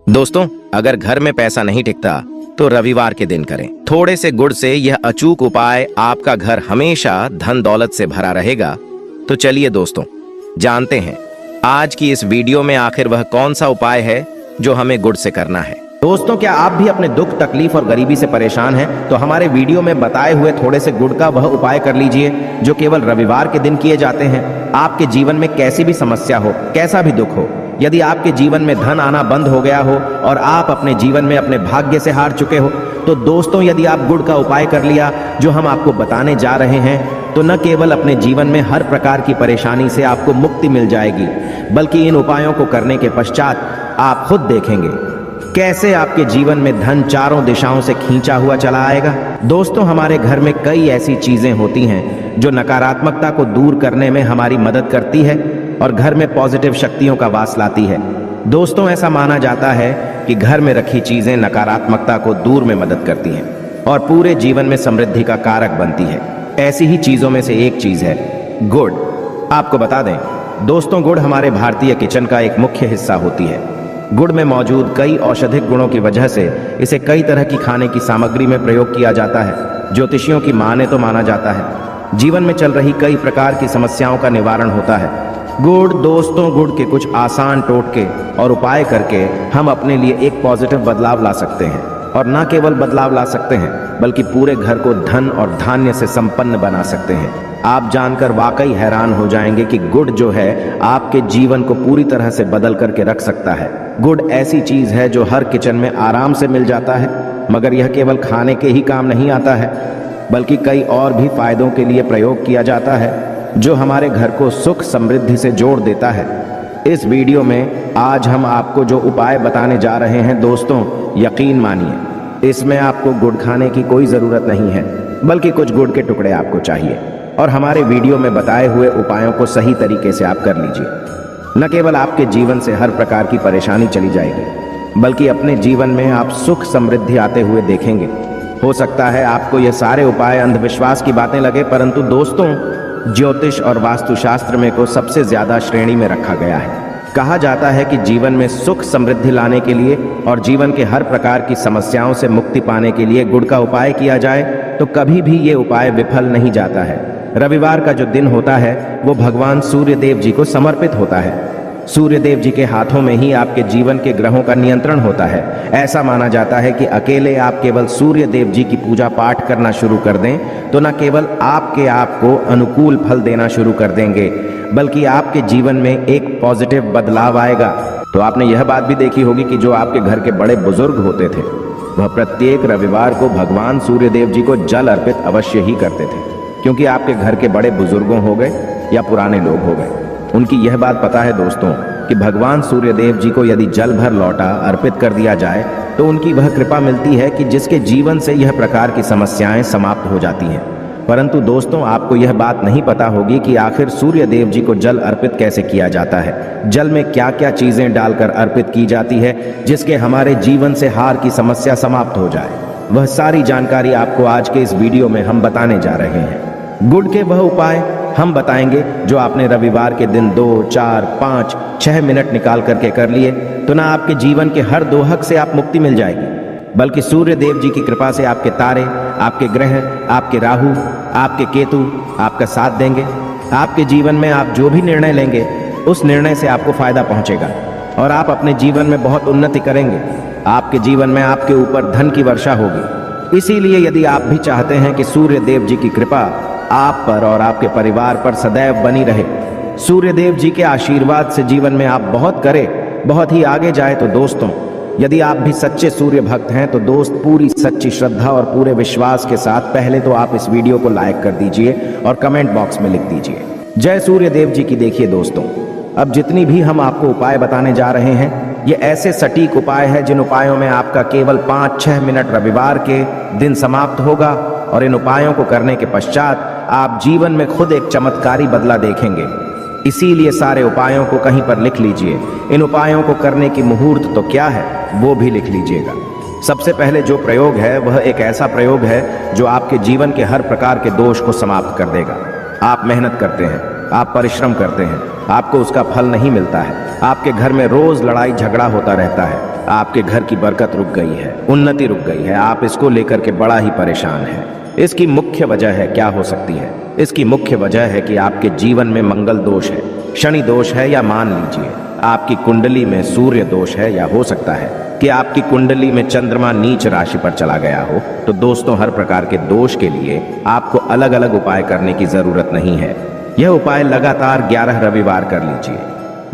दोस्तों, अगर घर में पैसा नहीं टिकता तो रविवार के दिन करें। थोड़े से गुड़ से यह अचूक उपाय आपका घर हमेशा धन दौलत से भरा रहेगा। तो चलिए दोस्तों, जानते हैं आज की इस वीडियो में आखिर वह कौन सा उपाय है जो हमें गुड़ से करना है। दोस्तों, क्या आप भी अपने दुख, तकलीफ और गरीबी से परेशान हैं? तो हमारे वीडियो में बताए हुए थोड़े से गुड़ का वह उपाय कर लीजिए जो केवल रविवार के दिन किए जाते हैं। आपके जीवन में कैसी भी समस्या हो, कैसा भी दुख हो, यदि आपके जीवन में धन आना बंद हो गया हो और आप अपने जीवन में अपने भाग्य से हार चुके हो, तो दोस्तों यदि आप गुड़ का उपाय कर लिया जो हम आपको बताने जा रहे हैं, तो न केवल अपने जीवन में हर प्रकार की परेशानी से आपको मुक्ति मिल जाएगी, बल्कि इन उपायों को करने के पश्चात आप खुद देखेंगे कैसे आपके जीवन में धन चारों दिशाओं से खींचा हुआ चला आएगा। दोस्तों, हमारे घर में कई ऐसी चीजें होती हैं जो नकारात्मकता को दूर करने में हमारी मदद करती है और घर में पॉजिटिव शक्तियों का वास लाती है। दोस्तों, ऐसा माना जाता है कि घर में रखी चीजें नकारात्मकता को दूर में मदद करती हैं और पूरे जीवन में समृद्धि का कारक बनती है। ऐसी ही चीजों में से एक चीज है गुड़। आपको बता दें दोस्तों, गुड़ हमारे भारतीय किचन का एक मुख्य हिस्सा होती है। गुड़ में मौजूद कई औषधिक गुणों की वजह से इसे कई तरह की खाने की सामग्री में प्रयोग किया जाता है। ज्योतिषियों की माने तो माना जाता है जीवन में चल रही कई प्रकार की समस्याओं का निवारण होता है। गुड़ दोस्तों, गुड़ के कुछ आसान टोटके और उपाय करके हम अपने लिए एक पॉजिटिव बदलाव ला सकते हैं, और न केवल बदलाव ला सकते हैं बल्कि पूरे घर को धन और धान्य से संपन्न बना सकते हैं। आप जानकर वाकई हैरान हो जाएंगे कि गुड़ जो है आपके जीवन को पूरी तरह से बदल करके रख सकता है। गुड़ ऐसी चीज है जो हर किचन में आराम से मिल जाता है, मगर यह केवल खाने के ही काम नहीं आता है बल्कि कई और भी फायदों के लिए प्रयोग किया जाता है जो हमारे घर को सुख समृद्धि से जोड़ देता है। इस वीडियो में आज हम आपको जो उपाय बताने जा रहे हैं दोस्तों, यकीन मानिए इसमें आपको गुड़ खाने की कोई ज़रूरत नहीं है, बल्कि कुछ गुड़ के टुकड़े आपको चाहिए और हमारे वीडियो में बताए हुए उपायों को सही तरीके से आप कर लीजिए। न केवल आपके जीवन से हर प्रकार की परेशानी चली जाएगी, बल्कि अपने जीवन में आप सुख समृद्धि आते हुए देखेंगे। हो सकता है आपको ये सारे उपाय अंधविश्वास की बातें लगे, परंतु दोस्तों ज्योतिष और वास्तुशास्त्र में को सबसे ज्यादा श्रेणी में रखा गया है। कहा जाता है कि जीवन में सुख समृद्धि लाने के लिए और जीवन के हर प्रकार की समस्याओं से मुक्ति पाने के लिए गुड़ का उपाय किया जाए तो कभी भी ये उपाय विफल नहीं जाता है। रविवार का जो दिन होता है वो भगवान सूर्य देव जी को समर्पित होता है। सूर्य देव जी के हाथों में ही आपके जीवन के ग्रहों का नियंत्रण होता है। ऐसा माना जाता है कि अकेले आप केवल सूर्य देव जी की पूजा पाठ करना शुरू कर दें तो न केवल आपके आप को अनुकूल फल देना शुरू कर देंगे, बल्कि आपके जीवन में एक पॉजिटिव बदलाव आएगा। तो आपने यह बात भी देखी होगी कि जो आपके घर के बड़े बुजुर्ग होते थे वह प्रत्येक रविवार को भगवान सूर्य देव जी को जल अर्पित अवश्य ही करते थे, क्योंकि आपके घर के बड़े बुजुर्गों हो गए या पुराने लोग हो गए, उनकी यह बात पता है दोस्तों कि भगवान सूर्य देव जी को यदि जल भर लौटा अर्पित कर दिया जाए तो उनकी वह कृपा मिलती है कि जिसके जीवन से यह प्रकार की समस्याएं समाप्त हो जाती हैं। परंतु दोस्तों, आपको यह बात नहीं पता होगी कि आखिर सूर्य देव जी को जल अर्पित कैसे किया जाता है। जल में क्या क्या चीजें डालकर अर्पित की जाती है जिसके हमारे जीवन से हार की समस्या समाप्त हो जाए, वह सारी जानकारी आपको आज के इस वीडियो में हम बताने जा रहे हैं। गुड़ के वह उपाय हम बताएंगे जो आपने रविवार के दिन 2, 4, 5, 6 मिनट निकाल करके कर लिए तो ना आपके जीवन के हर दोहक से आप मुक्ति मिल जाएगी, बल्कि सूर्य देव जी की कृपा से आपके तारे, आपके ग्रह, आपके राहु, आपके केतु आपका साथ देंगे। आपके जीवन में आप जो भी निर्णय लेंगे उस निर्णय से आपको फायदा पहुंचेगा और आप अपने जीवन में बहुत उन्नति करेंगे। आपके जीवन में आपके ऊपर धन की वर्षा होगी। इसीलिए यदि आप भी चाहते हैं कि सूर्य देव जी की कृपा आप पर और आपके परिवार पर सदैव बनी रहे, सूर्य देव जी के आशीर्वाद से जीवन में आप बहुत करें, बहुत ही आगे जाए, तो दोस्तों यदि आप भी सच्चे सूर्य भक्त हैं तो दोस्त पूरी सच्ची श्रद्धा और पूरे विश्वास के साथ पहले तो आप इस वीडियो को लाइक कर दीजिए और कमेंट बॉक्स में लिख दीजिए जय सूर्य देव जी की। देखिए दोस्तों, अब जितनी भी हम आपको उपाय बताने जा रहे हैं ये ऐसे सटीक उपाय है जिन उपायों में आपका केवल 5-6 मिनट रविवार के दिन समाप्त होगा और इन उपायों को करने के पश्चात आप जीवन में खुद एक चमत्कारी बदला देखेंगे। इसीलिए सारे उपायों को कहीं पर लिख लीजिए। इन उपायों को करने की मुहूर्त तो क्या है वो भी लिख लीजिएगा। सबसे पहले जो प्रयोग है वह एक ऐसा प्रयोग है जो आपके जीवन के हर प्रकार के दोष को समाप्त कर देगा। आप मेहनत करते हैं, आप परिश्रम करते हैं, आपको उसका फल नहीं मिलता है, आपके घर में रोज लड़ाई झगड़ा होता रहता है, आपके घर की बरकत रुक गई है, उन्नति रुक गई है, आप इसको लेकर के बड़ा ही परेशान हैं। इसकी मुख्य वजह है, क्या हो सकती है? इसकी मुख्य वजह है कि आपके जीवन में मंगल दोष है, शनि दोष है, या मान लीजिए आपकी कुंडली में सूर्य दोष है, या हो सकता है कि आपकी कुंडली में चंद्रमा नीच राशि पर चला गया हो। तो दोस्तों, हर प्रकार के दोष के लिए आपको अलग अलग उपाय करने की जरूरत नहीं है। यह उपाय लगातार 11 रविवार कर लीजिए।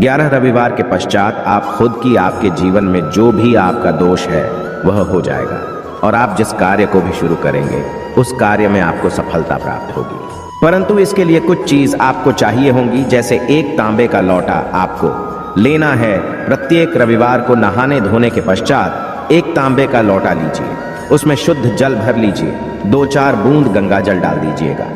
11 रविवार के पश्चात आप खुद की आपके जीवन में जो भी आपका दोष है वह हो जाएगा, और आप जिस कार्य को भी शुरू करेंगे उस कार्य में आपको सफलता प्राप्त होगी। परंतु इसके लिए कुछ चीज आपको चाहिए होंगी, जैसे एक तांबे का लोटा आपको लेना है। प्रत्येक रविवार को नहाने धोने के पश्चात एक तांबे का लोटा लीजिए, उसमें शुद्ध जल भर लीजिए, 2-4 बूंद गंगा जल डाल दीजिएगा।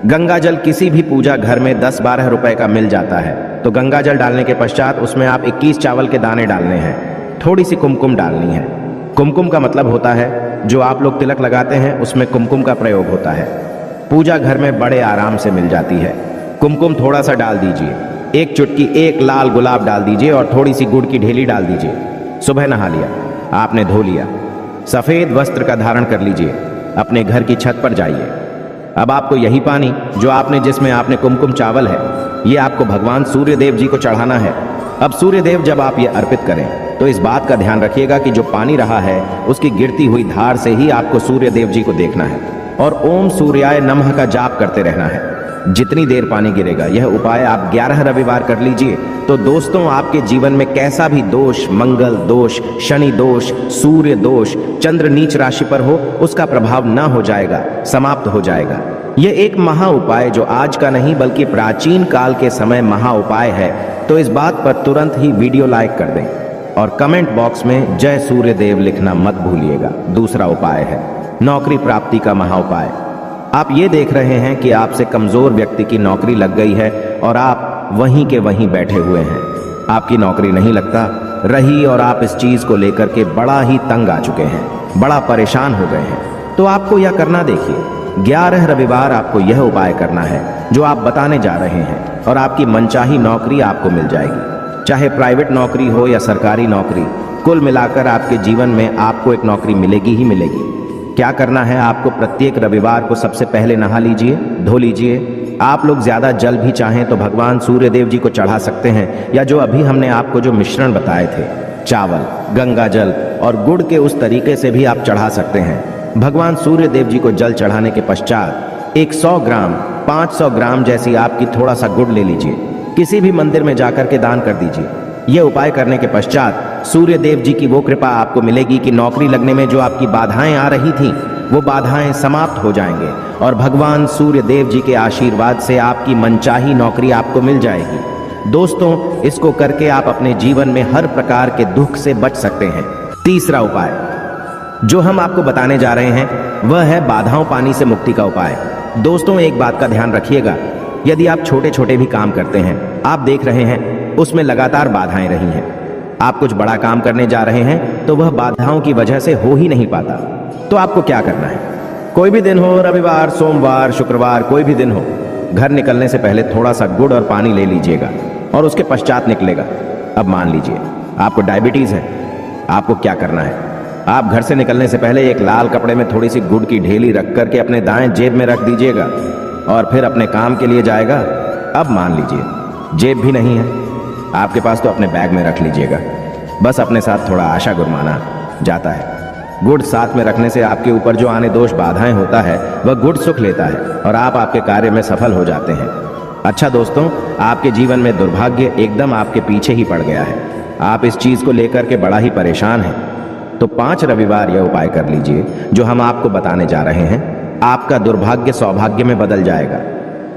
गंगा जल किसी भी पूजा घर में 10-12 रुपए का मिल जाता है। तो गंगा जल डालने के पश्चात उसमें आप 21 चावल के दाने डालने हैं, थोड़ी सी कुमकुम डालनी है। कुमकुम का मतलब होता है जो आप लोग तिलक लगाते हैं उसमें कुमकुम का प्रयोग होता है। पूजा घर में बड़े आराम से मिल जाती है। कुमकुम थोड़ा सा डाल दीजिए, एक चुटकी एक लाल गुलाब डाल दीजिए और थोड़ी सी गुड़ की ढेली डाल दीजिए। सुबह नहा लिया, आपने धो लिया, सफेद वस्त्र का धारण कर लीजिए, अपने घर की छत पर जाइए। अब आपको यही पानी जो आपने जिसमें आपने कुमकुम चावल है, ये आपको भगवान सूर्य देव जी को चढ़ाना है। अब सूर्य देव जब आप ये अर्पित करें तो इस बात का ध्यान रखिएगा कि जो पानी रहा है उसकी गिरती हुई धार से ही आपको सूर्य देव जी को देखना है और ओम सूर्याय नमः का जाप करते रहना है। जितनी देर पानी गिरेगा, यह उपाय आप 11 रविवार कर लीजिए। तो दोस्तों, आपके जीवन में कैसा भी दोष, मंगल दोष, शनि दोष, सूर्य दोष, चंद्र नीच राशि पर हो, उसका प्रभाव ना हो जाएगा, समाप्त हो जाएगा। यह एक महा उपाय जो आज का नहीं बल्कि प्राचीन काल के समय महा उपाय है। तो इस बात पर तुरंत ही वीडियो लाइक कर दें और कमेंट बॉक्स में जय सूर्य देव लिखना मत भूलिएगा। दूसरा उपाय है नौकरी प्राप्ति का महा उपाय। आप ये देख रहे हैं कि आपसे कमजोर व्यक्ति की नौकरी लग गई है और आप वहीं के वहीं बैठे हुए हैं। आपकी नौकरी नहीं लगता रही और आप इस चीज को लेकर के बड़ा ही तंग आ चुके हैं, बड़ा परेशान हो गए हैं। तो आपको यह करना, देखिए 11 रविवार आपको यह उपाय करना है जो आप बताने जा रहे हैं और आपकी मनचाही नौकरी आपको मिल जाएगी। चाहे प्राइवेट नौकरी हो या सरकारी नौकरी, कुल मिलाकर आपके जीवन में आपको एक नौकरी मिलेगी ही मिलेगी। क्या करना है आपको? प्रत्येक रविवार को सबसे पहले नहा लीजिए, धो लीजिए। आप लोग ज्यादा जल भी चाहें तो भगवान सूर्य देव जी को चढ़ा सकते हैं, या जो अभी हमने आपको जो मिश्रण बताए थे, चावल, गंगा जल और गुड़ के, उस तरीके से भी आप चढ़ा सकते हैं। भगवान सूर्य देव जी को जल चढ़ाने के पश्चात 100 ग्राम, 500 ग्राम जैसी आपकी थोड़ा सा गुड़ ले लीजिए, किसी भी मंदिर में जाकर के दान कर दीजिए। यह उपाय करने के पश्चात सूर्य देव जी की वो कृपा आपको मिलेगी कि नौकरी लगने में जो आपकी बाधाएं आ रही थी वो बाधाएं समाप्त हो जाएंगे और भगवान सूर्य देव जी के आशीर्वाद से आपकी मनचाही नौकरी आपको मिल जाएगी। दोस्तों, इसको करके आप अपने जीवन में हर प्रकार के दुख से बच सकते हैं। तीसरा उपाय जो हम आपको बताने जा रहे हैं वह है बाधाओं पानी से मुक्ति का उपाय। दोस्तों, एक बात का ध्यान रखिएगा, यदि आप छोटे छोटे भी काम करते हैं, आप देख रहे हैं उसमें लगातार बाधाएं रही हैं, आप कुछ बड़ा काम करने जा रहे हैं तो वह बाधाओं की वजह से हो ही नहीं पाता, तो आपको क्या करना है? कोई भी दिन हो, रविवार, सोमवार, शुक्रवार, कोई भी दिन हो, घर निकलने से पहले थोड़ा सा गुड़ और पानी ले लीजिएगा और उसके पश्चात निकलेगा। अब मान लीजिए आपको डायबिटीज है, आपको क्या करना है? आप घर से निकलने से पहले एक लाल कपड़े में थोड़ी सी गुड़ की ढेली रख करके अपने दाएं जेब में रख दीजिएगा और फिर अपने काम के लिए जाएगा। अब मान लीजिए जेब भी नहीं है आपके पास, तो अपने बैग में रख लीजिएगा। बस अपने साथ थोड़ा आशा गुरमाना जाता है। गुड़ साथ में रखने से आपके ऊपर जो आने दोष बाधाएं होता है वह गुड़ सुख लेता है और आप आपके कार्य में सफल हो जाते हैं। अच्छा दोस्तों, आपके जीवन में दुर्भाग्य एकदम आपके पीछे ही पड़ गया है, आप इस चीज को लेकर के बड़ा ही परेशान हैं। तो 5 रविवार यह उपाय कर लीजिए जो हम आपको बताने जा रहे हैं। आपका दुर्भाग्य सौभाग्य में बदल जाएगा।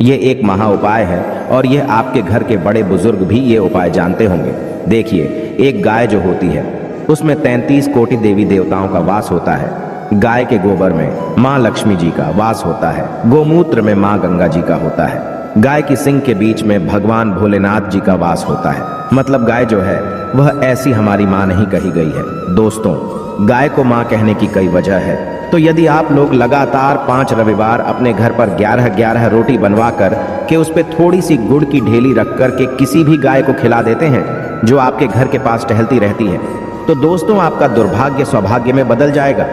ये एक महा उपाय है और यह आपके घर के बड़े बुजुर्ग भी ये उपाय जानते होंगे। देखिए, एक गाय जो होती है उसमें 33 कोटि देवी देवताओं का वास होता है। गाय के गोबर में माँ लक्ष्मी जी का वास होता है, गोमूत्र में माँ गंगा जी का होता है, गाय की सिंग के बीच में भगवान भोलेनाथ जी का वास होता है। मतलब गाय जो है वह ऐसी हमारी माँ नहीं कही गई है। दोस्तों, गाय को माँ कहने की कई वजह है। तो यदि आप लोग लगातार 5 रविवार अपने घर पर 11-11 रोटी बनवा कर के उस पर थोड़ी सी गुड़ की ढेली रख कर के किसी भी गाय को खिला देते हैं जो आपके घर के पास टहलती रहती है, तो दोस्तों आपका दुर्भाग्य सौभाग्य में बदल जाएगा,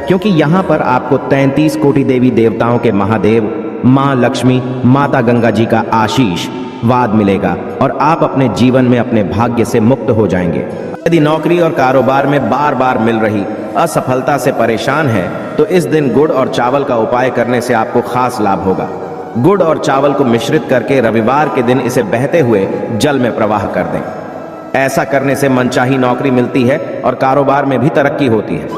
क्योंकि यहाँ पर आपको 33 कोटि देवी देवताओं के महादेव, माँ लक्ष्मी, माता गंगा जी का आशीर्वाद मिलेगा और आप अपने जीवन में अपने भाग्य से मुक्त हो जाएंगे। यदि नौकरी और कारोबार में बार बार मिल रही असफलता से परेशान है तो इस दिन गुड़ और चावल का उपाय करने से आपको खास लाभ होगा। गुड़ और चावल को मिश्रित करके रविवार के दिन इसे बहते हुए जल में प्रवाह कर दें। ऐसा करने से मनचाही नौकरी मिलती है और कारोबार में भी तरक्की होती है।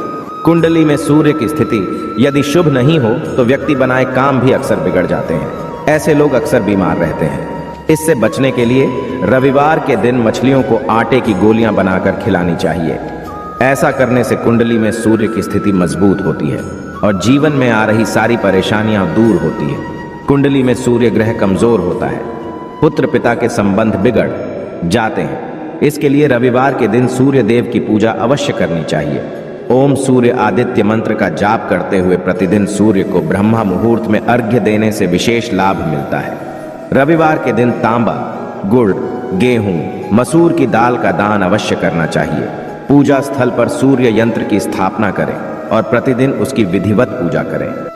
कुंडली में सूर्य की स्थिति यदि शुभ नहीं हो तो व्यक्ति बनाए काम भी अक्सर बिगड़ जाते हैं। ऐसे लोग अक्सर बीमार रहते हैं। इससे बचने के लिए रविवार के दिन मछलियों को आटे की गोलियां बनाकर खिलानी चाहिए। ऐसा करने से कुंडली में सूर्य की स्थिति मजबूत होती है और जीवन में आ रही सारी परेशानियां दूर होती है। कुंडली में सूर्य ग्रह कमजोर होता है, पुत्र पिता के संबंध बिगड़ जाते हैं। इसके लिए रविवार के दिन सूर्य देव की पूजा अवश्य करनी चाहिए। ओम सूर्य आदित्य मंत्र का जाप करते हुए प्रतिदिन सूर्य को ब्रह्मा मुहूर्त में अर्घ्य देने से विशेष लाभ मिलता है। रविवार के दिन तांबा, गुड़, गेहूं, मसूर की दाल का दान अवश्य करना चाहिए। पूजा स्थल पर सूर्य यंत्र की स्थापना करें और प्रतिदिन उसकी विधिवत पूजा करें।